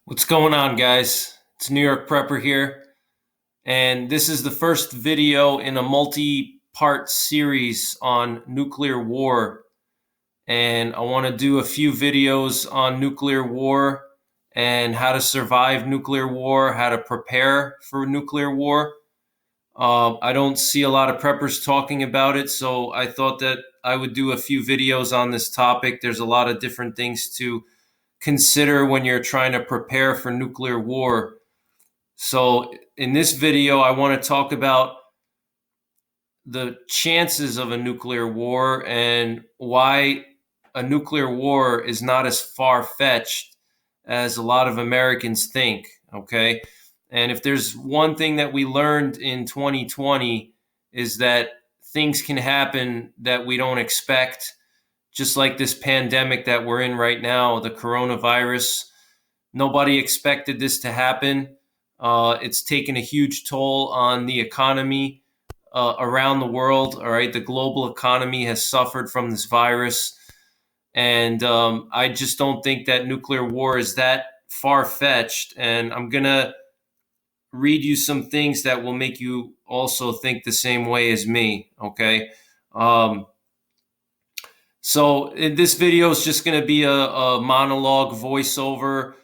What's going on, guys? It's NYPrepper here, and this is the first video in a multi-part series on nuclear war. And I want to do a few videos on nuclear war and how to survive nuclear war, how to prepare for nuclear war. I don't see a lot of preppers talking about it, so I thought that I would do a few videos on this topic. There's a lot of different things to consider when you're trying to prepare for nuclear war. So in this video, I want to talk about the chances of a nuclear war and why a nuclear war is not as far-fetched as a lot of Americans think, okay? And if there's one thing that we learned in 2020 is that things can happen that we don't expect, just like this pandemic that we're in right now, the coronavirus. Nobody expected this to happen. It's taken a huge toll on the economy around the world. All right, the global economy has suffered from this virus, and I just don't think that nuclear war is that far fetched. And I'm gonna read you some things that will make you also think the same way as me. Okay. Um, this video is just going to be a monologue voiceover.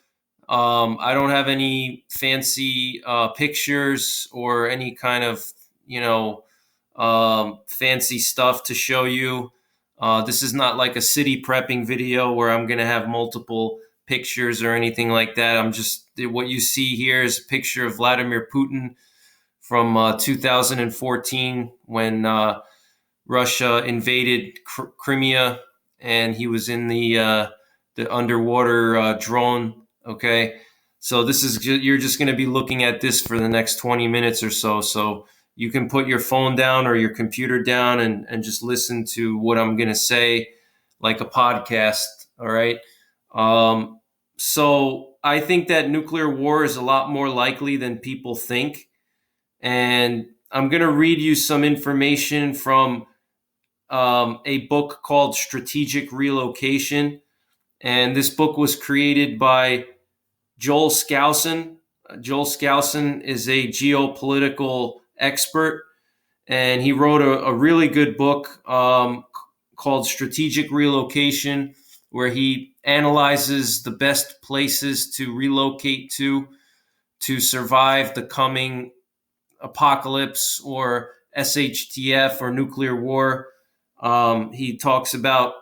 I don't have any fancy pictures or any kind of, fancy stuff to show you. This is not like a city prepping video where I'm going to have multiple pictures or anything like that. What you see here is a picture of Vladimir Putin from 2014 when Russia invaded Crimea, and he was in the underwater drone. Okay, so you're just going to be looking at this for the next 20 minutes or so. So you can put your phone down or your computer down and just listen to what I'm going to say, like a podcast. All right. So I think that nuclear war is a lot more likely than people think, and I'm going to read you some information from a book called Strategic Relocation. And this book was created by Joel Skousen. Joel Skousen is a geopolitical expert, and he wrote a really good book called Strategic Relocation, where he analyzes the best places to relocate to survive the coming apocalypse or SHTF or nuclear war. He talks about,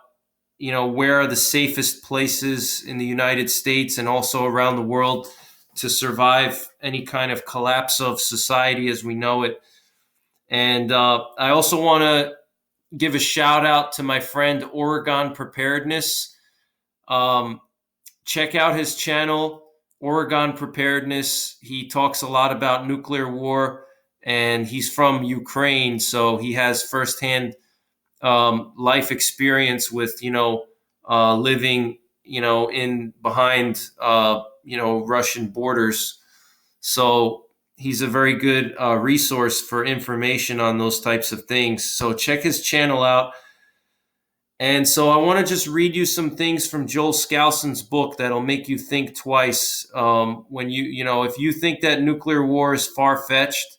where are the safest places in the United States and also around the world to survive any kind of collapse of society as we know it. And I also want to give a shout out to my friend Oregon Preparedness. Check out his channel, Oregon Preparedness. He talks a lot about nuclear war, and he's from Ukraine, so he has firsthand life experience with living in behind Russian borders. So he's a very good resource for information on those types of things. So check his channel out. And so I want to just read you some things from Joel Skousen's book that'll make you think twice. When if you think that nuclear war is far fetched,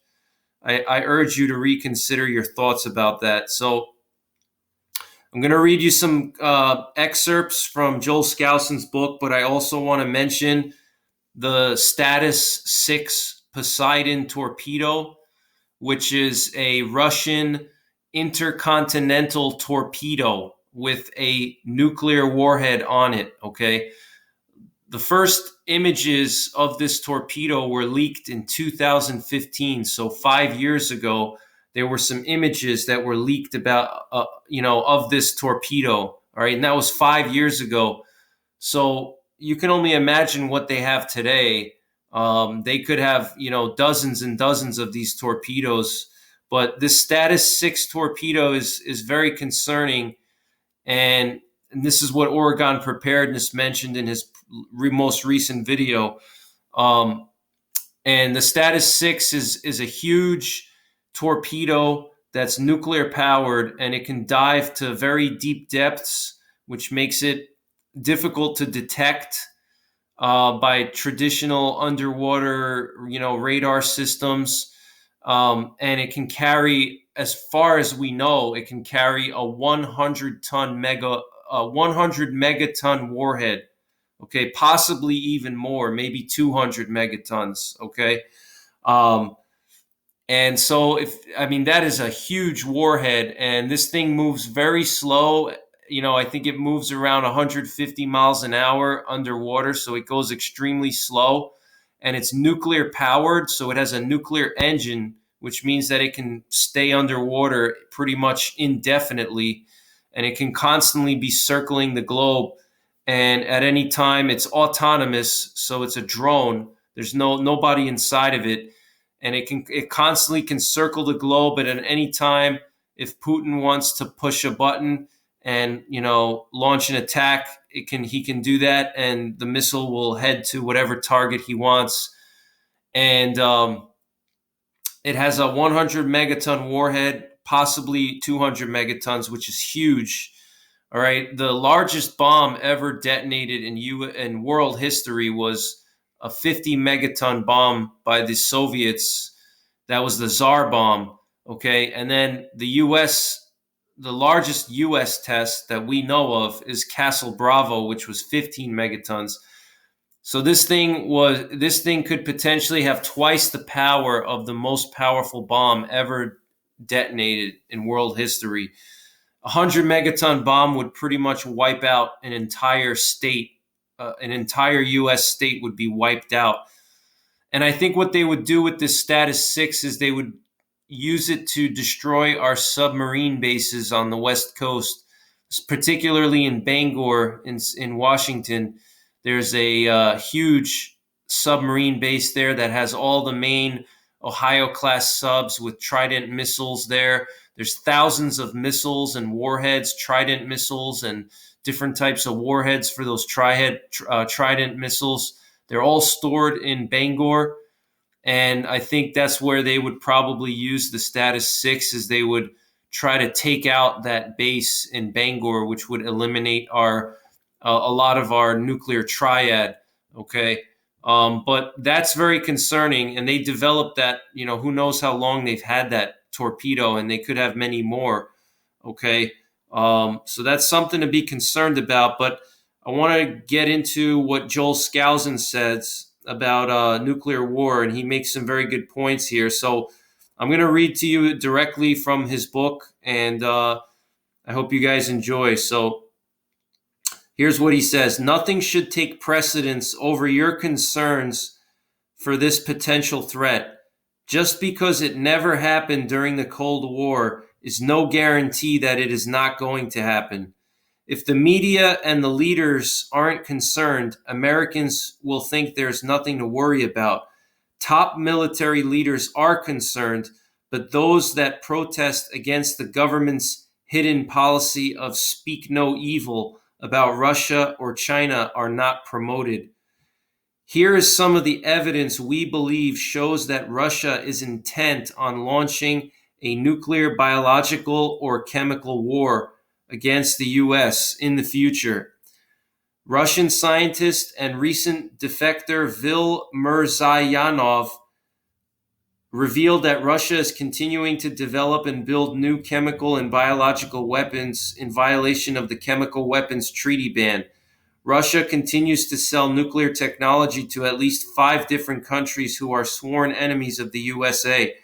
I urge you to reconsider your thoughts about that. So I'm going to read you some excerpts from Joel Skousen's book, but I also want to mention the Status 6 Poseidon torpedo, which is a Russian intercontinental torpedo with a nuclear warhead on it, okay? The first images of this torpedo were leaked in 2015, so 5 years ago. There were some images that were leaked about, of this torpedo. All right, and that was 5 years ago. So you can only imagine what they have today. They could have, dozens and dozens of these torpedoes. But this Status 6 torpedo is very concerning, and this is what Oregon Preparedness mentioned in his most recent video. And the Status 6 is a huge torpedo that's nuclear powered, and it can dive to very deep depths, which makes it difficult to detect. by traditional underwater, radar systems. And it can carry, as far as we know, it can carry a 100 megaton warhead. Okay, possibly even more, maybe 200 megatons. Okay, um, and so, that is a huge warhead, and this thing moves very slow. I think it moves around 150 miles an hour underwater, so it goes extremely slow. And it's nuclear powered, so it has a nuclear engine, which means that it can stay underwater pretty much indefinitely, and it can constantly be circling the globe. And at any time, it's autonomous, so it's a drone. There's nobody inside of it, and it constantly can circle the globe. But at any time, if Putin wants to push a button and launch an attack, he can do that, and the missile will head to whatever target he wants. And it has a 100 megaton warhead, possibly 200 megatons, which is huge. All right, the largest bomb ever detonated in world history was a 50 megaton bomb by the Soviets. That was the Tsar bomb. Okay, and then the largest U.S. test that we know of is Castle Bravo, which was 15 megatons. So this thing could potentially have twice the power of the most powerful bomb ever detonated in world history. 100 megaton bomb would pretty much wipe out an entire state. An entire U.S. state would be wiped out. And I think what they would do with this status 6 is they would use it to destroy our submarine bases on the West Coast, particularly in Bangor in Washington. There's a huge submarine base there that has all the main Ohio class subs with Trident missiles there. There's thousands of missiles and warheads, Trident missiles, and different types of warheads for those Trident missiles. They're all stored in Bangor, and I think that's where they would probably use the status 6, is they would try to take out that base in Bangor, which would eliminate a lot of our nuclear triad. Okay. But that's very concerning, and they developed that. Who knows how long they've had that torpedo, and they could have many more. Okay. So that's something to be concerned about. But I want to get into what Joel Skousen says about nuclear war, and he makes some very good points here. So I'm going to read to you directly from his book, and I hope you guys enjoy. So here's what he says. Nothing should take precedence over your concerns for this potential threat. Just because it never happened during the Cold War is no guarantee that it is not going to happen. If the media and the leaders aren't concerned, Americans will think there's nothing to worry about. Top military leaders are concerned, but those that protest against the government's hidden policy of speak no evil about Russia or China are not promoted. Here is some of the evidence we believe shows that Russia is intent on launching a nuclear, biological, or chemical war against the U.S. in the future. Russian scientist and recent defector Vil Murzayanov revealed that Russia is continuing to develop and build new chemical and biological weapons in violation of the Chemical Weapons Treaty ban. Russia continues to sell nuclear technology to at least 5 different countries who are sworn enemies of the USA.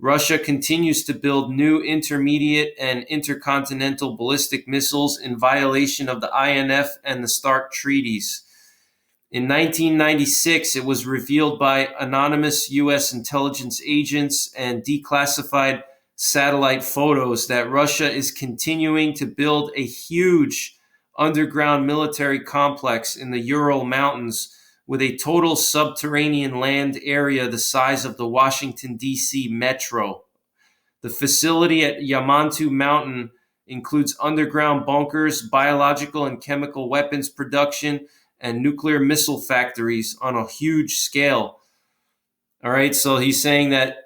Russia continues to build new intermediate and intercontinental ballistic missiles in violation of the INF and the START treaties. In 1996, it was revealed by anonymous U.S. intelligence agents and declassified satellite photos that Russia is continuing to build a huge underground military complex in the Ural Mountains with a total subterranean land area the size of the Washington, D.C. metro. The facility at Yamantu Mountain includes underground bunkers, biological and chemical weapons production, and nuclear missile factories on a huge scale. All right, so he's saying that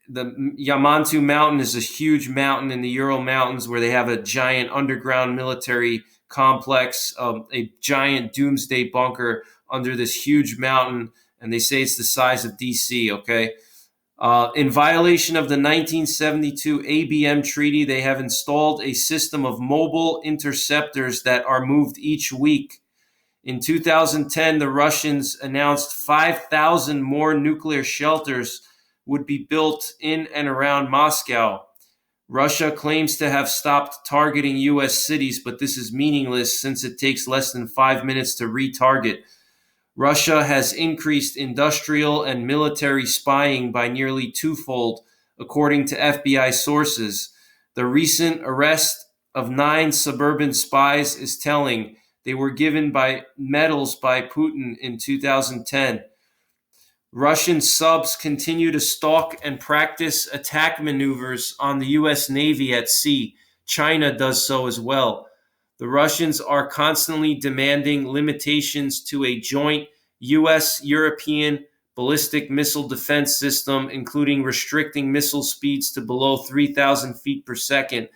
the Yamantu Mountain is a huge mountain in the Ural Mountains where they have a giant underground military complex, a giant doomsday bunker under this huge mountain, and they say it's the size of DC, okay? In violation of the 1972 ABM Treaty, they have installed a system of mobile interceptors that are moved each week. In 2010, the Russians announced 5,000 more nuclear shelters would be built in and around Moscow. Russia claims to have stopped targeting U.S. cities, but this is meaningless since it takes less than 5 minutes to retarget. Russia has increased industrial and military spying by nearly twofold, according to FBI sources. The recent arrest of 9 suburban spies is telling. They were given medals by Putin in 2010. Russian subs continue to stalk and practice attack maneuvers on the U.S. Navy at sea. China does so as well. The Russians are constantly demanding limitations to a joint U.S.-European ballistic missile defense system, including restricting missile speeds to below 3,000 feet per second,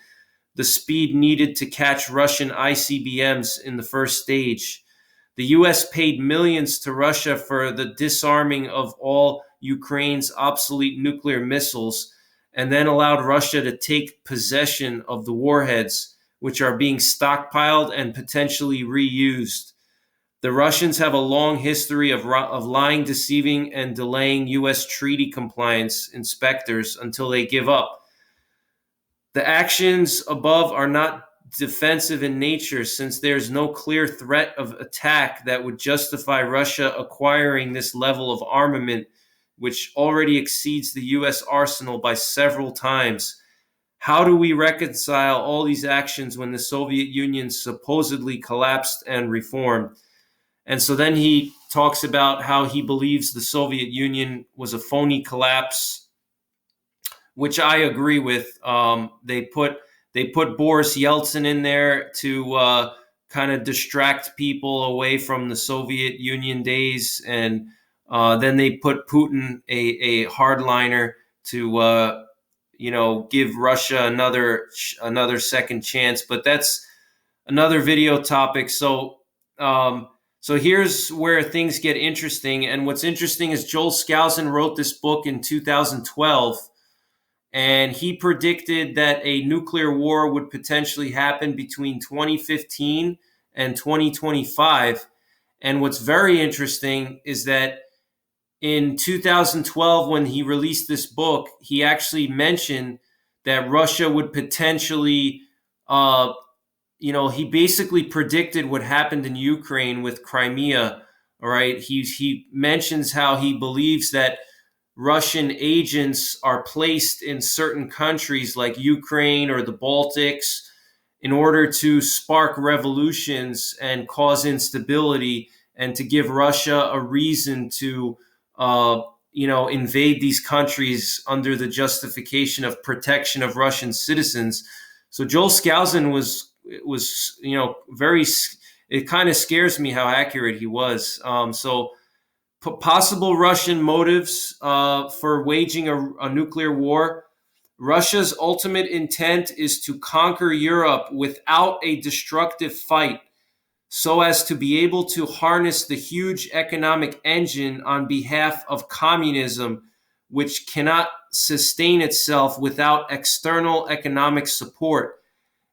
the speed needed to catch Russian ICBMs in the first stage. The U.S. paid millions to Russia for the disarming of all Ukraine's obsolete nuclear missiles, and then allowed Russia to take possession of the warheads, which are being stockpiled and potentially reused. The Russians have a long history of lying, deceiving, and delaying U.S. treaty compliance inspectors until they give up. The actions above are not defensive in nature, since there's no clear threat of attack that would justify Russia acquiring this level of armament, which already exceeds the U.S. arsenal by several times. How do we reconcile all these actions when the Soviet Union supposedly collapsed and reformed? And so then he talks about how he believes the Soviet Union was a phony collapse, which I agree with. They put Boris Yeltsin in there to kind of distract people away from the Soviet Union days, and then they put Putin, a hardliner, to give Russia another second chance. But that's another video topic. So here's where things get interesting. And what's interesting is Joel Skousen wrote this book in 2012. And he predicted that a nuclear war would potentially happen between 2015 and 2025. And what's very interesting is that in 2012, when he released this book, he actually mentioned that Russia would potentially, he basically predicted what happened in Ukraine with Crimea. All right. He mentions how he believes that Russian agents are placed in certain countries like Ukraine or the Baltics in order to spark revolutions and cause instability, and to give Russia a reason to, invade these countries under the justification of protection of Russian citizens. So Joel Skousen was very. It kind of scares me how accurate he was. Possible Russian motives for waging a nuclear war. Russia's ultimate intent is to conquer Europe without a destructive fight, so as to be able to harness the huge economic engine on behalf of communism, which cannot sustain itself without external economic support.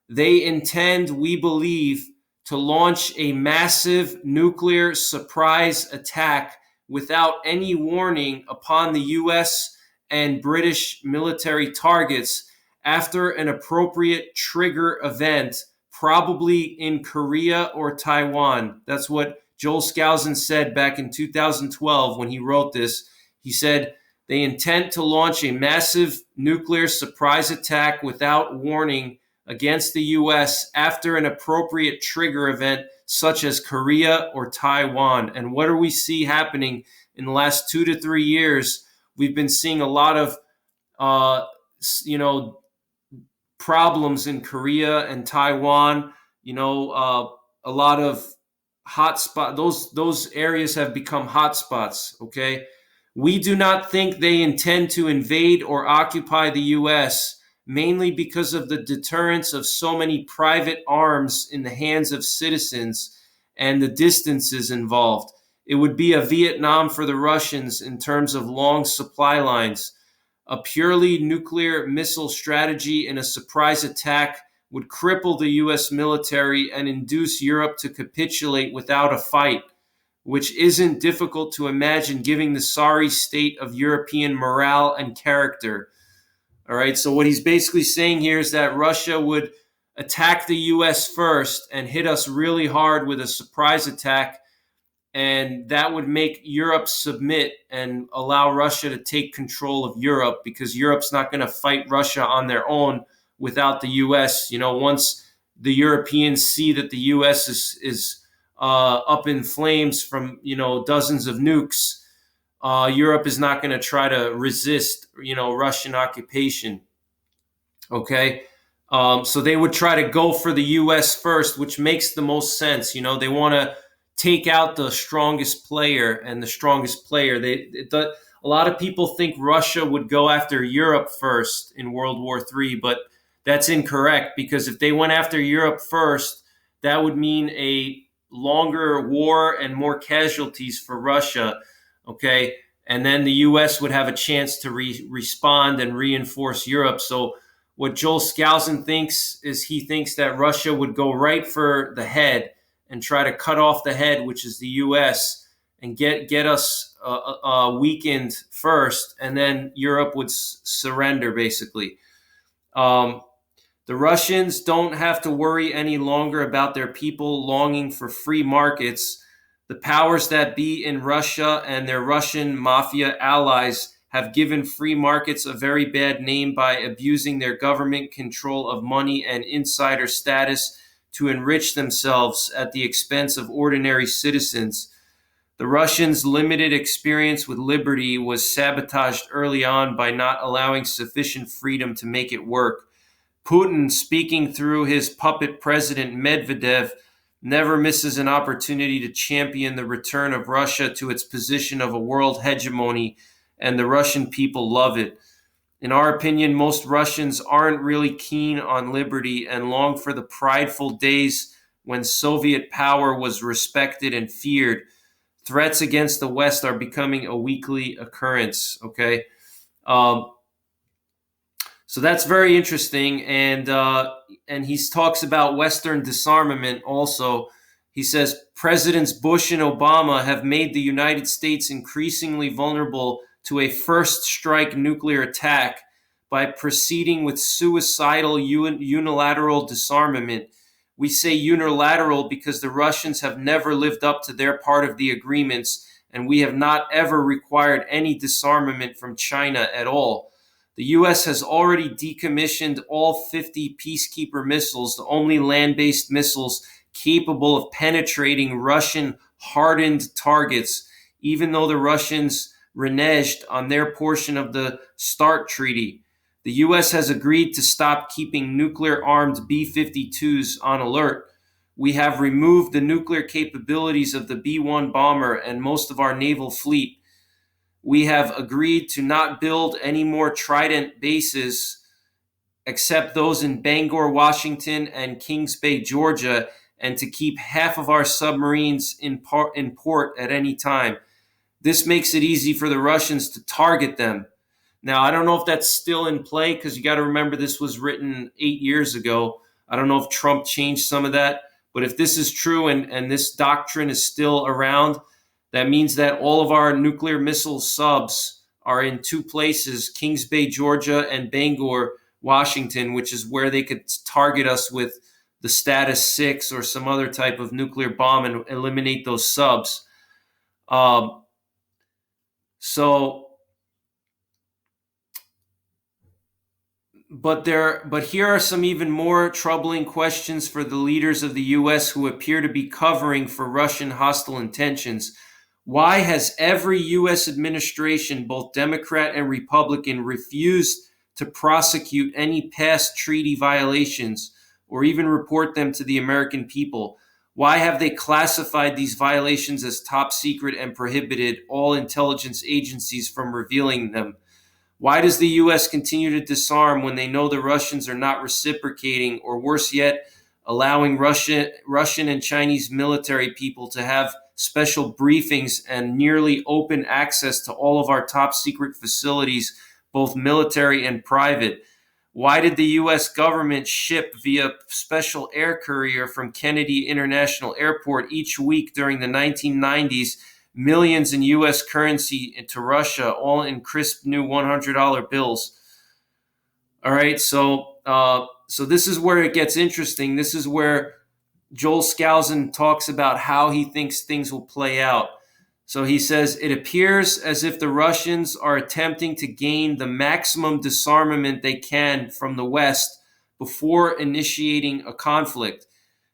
They intend, we believe, to launch a massive nuclear surprise attack without any warning upon the U.S. and British military targets after an appropriate trigger event, probably in Korea or Taiwan. That's what Joel Skousen said back in 2012 when he wrote this. He said they intend to launch a massive nuclear surprise attack without warning against the U.S. after an appropriate trigger event such as Korea or Taiwan. And what do we see happening in the last 2 to 3 years? We've been seeing a lot of, problems in Korea and Taiwan. A lot of hotspot. Those areas have become hotspots. Okay, we do not think they intend to invade or occupy the U.S. mainly because of the deterrence of so many private arms in the hands of citizens and the distances involved. It would be a Vietnam for the Russians in terms of long supply lines. A purely nuclear missile strategy in a surprise attack would cripple the US military and induce Europe to capitulate without a fight, which isn't difficult to imagine given the sorry state of European morale and character. All right, so what he's basically saying here is that Russia would attack the US first and hit us really hard with a surprise attack, and that would make Europe submit and allow Russia to take control of Europe, because Europe's not going to fight Russia on their own without the US. Once the Europeans see that the US is up in flames from dozens of nukes, Europe is not going to try to resist Russian occupation. Okay. So they would try to go for the US first, which makes the most sense. They want to take out the strongest player, and the strongest player. A lot of people think Russia would go after Europe first in World War III, but that's incorrect, because if they went after Europe first, that would mean a longer war and more casualties for Russia. Okay. And then the US would have a chance to respond and reinforce Europe. So what Joel Skousen thinks is, he thinks that Russia would go right for the head and try to cut off the head, which is the US, and get us weakened first, and then Europe would surrender, basically. The Russians don't have to worry any longer about their people longing for free markets. The powers that be in Russia and their Russian mafia allies have given free markets a very bad name by abusing their government control of money and insider status to enrich themselves at the expense of ordinary citizens. The Russians' limited experience with liberty was sabotaged early on by not allowing sufficient freedom to make it work. Putin, speaking through his puppet president Medvedev, never misses an opportunity to champion the return of Russia to its position of a world hegemony, and the Russian people love it. In our opinion, most Russians aren't really keen on liberty and long for the prideful days when Soviet power was respected and feared. Threats against the West are becoming a weekly occurrence. Okay. So that's very interesting, and he talks about Western disarmament also. He says Presidents Bush and Obama have made the United States increasingly vulnerable to a first strike nuclear attack by proceeding with suicidal unilateral disarmament. We say unilateral because the Russians have never lived up to their part of the agreements, and we have not ever required any disarmament from China at all. The U.S. has already decommissioned all 50 Peacekeeper missiles, the only land-based missiles capable of penetrating Russian hardened targets, even though the Russians reneged on their portion of the START treaty. The U.S. has agreed to stop keeping nuclear-armed B-52s on alert. We have removed the nuclear capabilities of the B-1 bomber and most of our naval fleet. We have agreed to not build any more Trident bases except those in Bangor, Washington, and Kings Bay, Georgia, and to keep half of our submarines in port at any time. This makes it easy for the Russians to target them. Now, I don't know if that's still in play, because you got to remember this was written 8 years ago. I don't know if Trump changed some of that, but if this is true and this doctrine is still around, that means that all of our nuclear missile subs are in two places, Kings Bay, Georgia, and Bangor, Washington, which is where they could target us with the Status 6 or some other type of nuclear bomb and eliminate those subs. But here are some even more troubling questions for the leaders of the U.S. who appear to be covering for Russian hostile intentions. Why has every U.S. administration, both Democrat and Republican, refused to prosecute any past treaty violations or even report them to the American people? Why have they classified these violations as top secret and prohibited all intelligence agencies from revealing them? Why does the U.S. continue to disarm when they know the Russians are not reciprocating, or worse yet, allowing Russian and Chinese military people to have special briefings and nearly open access to all of our top secret facilities, both military and private? Why did the U.S. government ship via special air courier from Kennedy International Airport each week during the 1990s millions in U.S. currency to Russia, all in crisp new $100 bills? All right, so this is where it gets interesting. This is where Joel Skousen talks about how he thinks things will play out. So he says, it appears as if the Russians are attempting to gain the maximum disarmament they can from the West before initiating a conflict.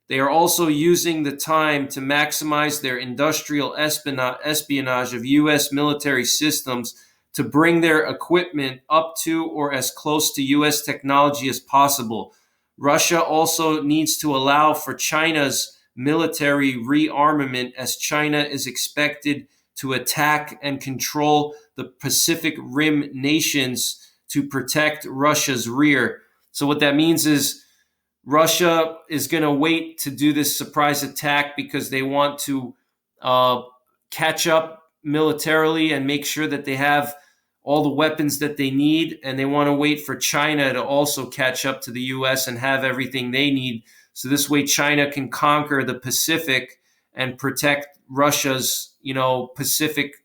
They are also using the time to maximize their industrial espionage of U.S. military systems to bring their equipment up to or as close to U.S. technology as possible. Russia also needs to allow for China's military rearmament, as China is expected to attack and control the Pacific Rim nations to protect Russia's rear. So what that means is Russia is going to wait to do this surprise attack because they want to catch up militarily and make sure that they have all the weapons that they need, and they want to wait for China to also catch up to the U.S. and have everything they need. So this way China can conquer the Pacific and protect Russia's, Pacific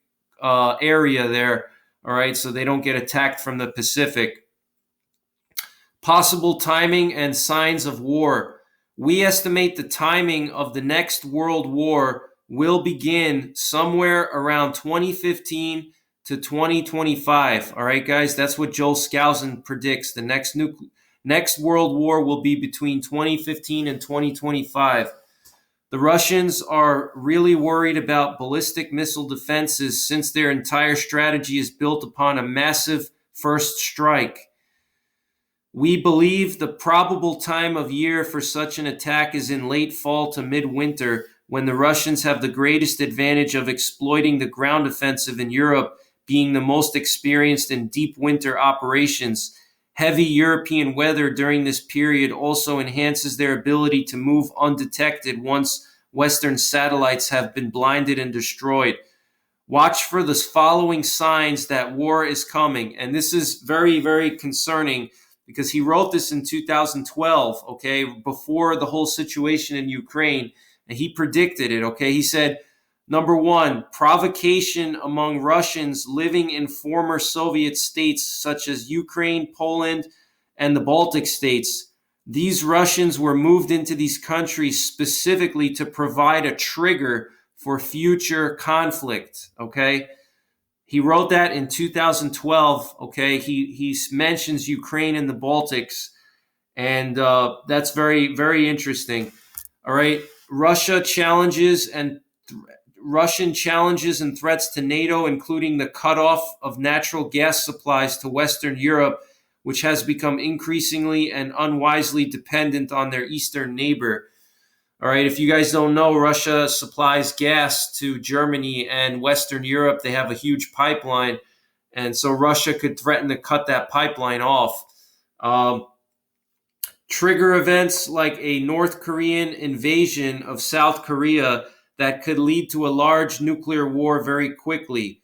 area there. All right, so they don't get attacked from the Pacific. Possible timing and signs of war. We estimate the timing of the next world war will begin somewhere around 2015 to 2025. All right, guys, that's what Joel Skousen predicts. The next world war will be between 2015 and 2025. The Russians are really worried about ballistic missile defenses since their entire strategy is built upon a massive first strike. We believe the probable time of year for such an attack is in late fall to midwinter, when the Russians have the greatest advantage of exploiting the ground offensive in Europe, being the most experienced in deep winter operations. Heavy European weather during this period also enhances their ability to move undetected once Western satellites have been blinded and destroyed. Watch for the following signs that war is coming. And this is very, very concerning because he wrote this in 2012, okay, before the whole situation in Ukraine, and he predicted it, okay? He said, number one, provocation among Russians living in former Soviet states such as Ukraine, Poland, and the Baltic states. These Russians were moved into these countries specifically to provide a trigger for future conflict, okay? He wrote that in 2012, okay? He mentions Ukraine and the Baltics, and that's very, very interesting. All right, Russian challenges and threats to NATO, including the cutoff of natural gas supplies to Western Europe, which has become increasingly and unwisely dependent on their eastern neighbor. All right, if you guys don't know, Russia supplies gas to Germany and Western Europe. They have a huge pipeline, and so Russia could threaten to cut that pipeline off. Trigger events like a North Korean invasion of South Korea that could lead to a large nuclear war very quickly.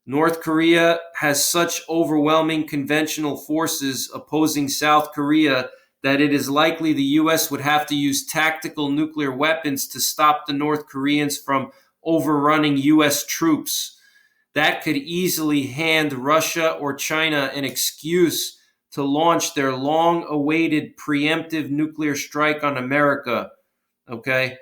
North Korea has such overwhelming conventional forces opposing South Korea that it is likely the U.S. would have to use tactical nuclear weapons to stop the North Koreans from overrunning U.S. troops. That could easily hand Russia or China an excuse to launch their long-awaited preemptive nuclear strike on America. Okay?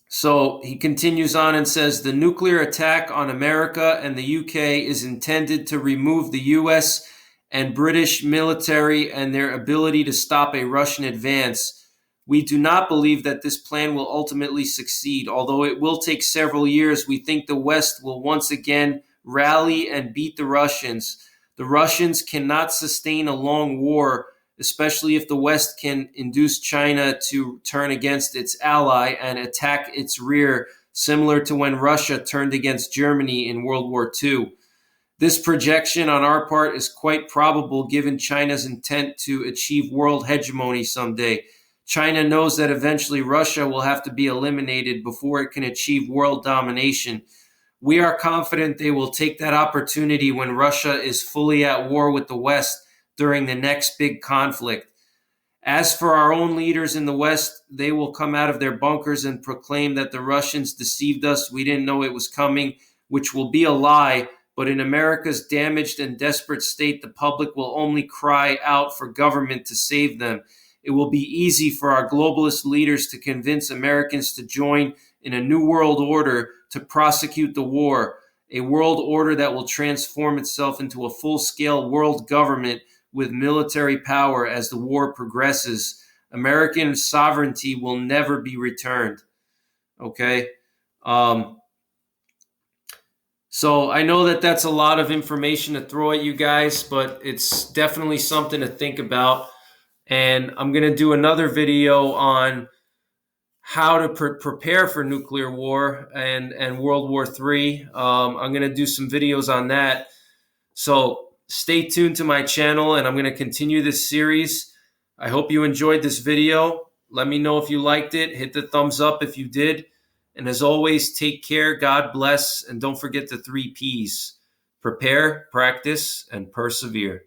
So he continues on and says, the nuclear attack on America and the UK is intended to remove the US and British military and their ability to stop a Russian advance. We do not believe that this plan will ultimately succeed. Although it will take several years, we think the West will once again rally and beat the Russians. The Russians cannot sustain a long war, especially if the West can induce China to turn against its ally and attack its rear, similar to when Russia turned against Germany in World War II. This projection on our part is quite probable given China's intent to achieve world hegemony someday. China knows that eventually Russia will have to be eliminated before it can achieve world domination. We are confident they will take that opportunity when Russia is fully at war with the West during the next big conflict. As for our own leaders in the West, they will come out of their bunkers and proclaim that the Russians deceived us. We didn't know it was coming, which will be a lie. But in America's damaged and desperate state, the public will only cry out for government to save them. It will be easy for our globalist leaders to convince Americans to join in a new world order to prosecute the war, a world order that will transform itself into a full-scale world government with military power as the war progresses. American sovereignty will never be returned. Okay? So I know that that's a lot of information to throw at you guys, but it's definitely something to think about. And I'm going to do another video on how to prepare for nuclear war and World War III. I'm going to do some videos on that. So stay tuned to my channel, and I'm going to continue this series. I hope you enjoyed this video. Let me know if you liked it. Hit the thumbs up if you did. And as always, take care, God bless, and don't forget the 3 Ps. Prepare, practice, and persevere.